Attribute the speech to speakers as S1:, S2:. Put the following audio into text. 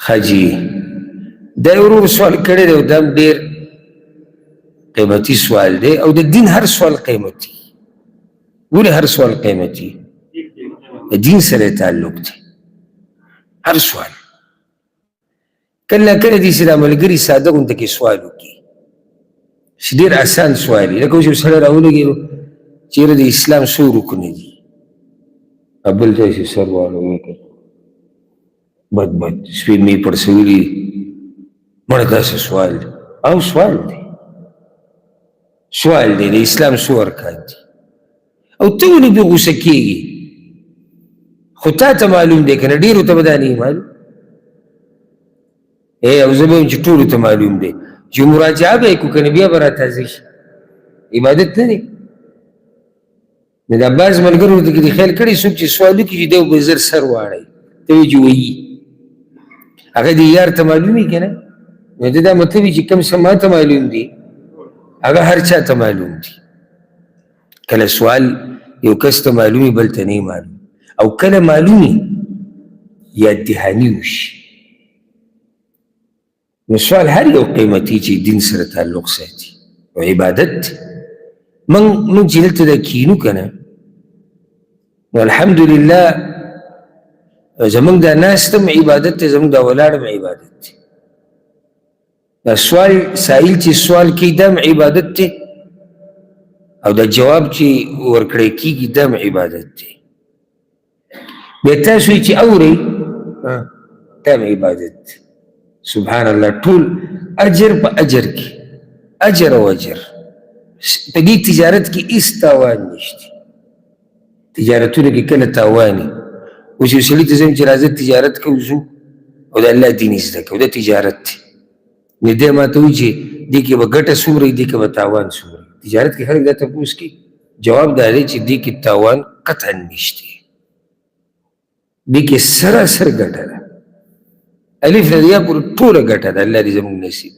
S1: حاجی دا ورور سوال کړی دی او دا هم ډېر قیمتي سوال دی او د دین هر سوال قیمتي ولې هر سوال قیمتي د دین سره تعلق دی هر سوال کله کله دې چې دا ملګري ساده غونته کې سوال وکړي چې ډېر اسان سوال وي لکه اوس یو سړی راولګېدو چېرې د اسلام څو رکنې دي بل ځای چې سر واړوي بد سپین مې پړسولي مړه داسې سوال دی او سوال دی د اسلام څو ارکان دي او ته ولې بې غوسه کېږي خو تا ته معلوم دی که نه ډېرو ته به دا نه معلوم او زه به یم چې ټولو ته معلوم دی چې مراجعه به یې کړو که نه بیا به راتازه شي عبادت نه دی نو دا بعض ملګرو ورته کې خیال کړی څوک چې سوال وکړي چې دی به زر سر واړی ته وایي چې وایي هغه دې یار ته معلوم وي که نه نو د دا مطلب چې کوم څه ما ته معلوم دي هغه هر چا ته معلوم دي کله سوال یو کس ته معلومي بل ته نه معلوم او کله معلومي یا دهاني وشي نو سوال هر یو قیمتي چې دین سره تعلق ساتي او عبادت موږ چې دلته دا کینو که نه نو الحمدلله زمونږ دا ناست هم عبادت دی زمونږ دا ولاړ هم عبادت دی دا سوال سائل چې سوال کوي دا هم عبادت دی او دا جواب چې ورکړی کېږي دا هم عبادت دی بیا تاسو چې اورئ دا هم عبادت دی سبحان الله ټول اجر په اجر کې اجر او اجر په دې تجارت کې هېڅ تاوان نشته تجارتونه کې کله تاوان وي اوس یو سړي ته زه چې راځه تجارت کوو ځو او د الله دین زده کوو دا تجارت دی نو دی ما ته وایي چې دې کې به ګټه څومره وي دې کې به تاوان څومره وي تجارت کې خلک دا تپوس کوي جواب دا دی چې دې کې تاوان قطعا نشته دې کې سراسر ګټه ده الف نه د یا پورې ټوله ګټه ده الله دې زموږ نصیب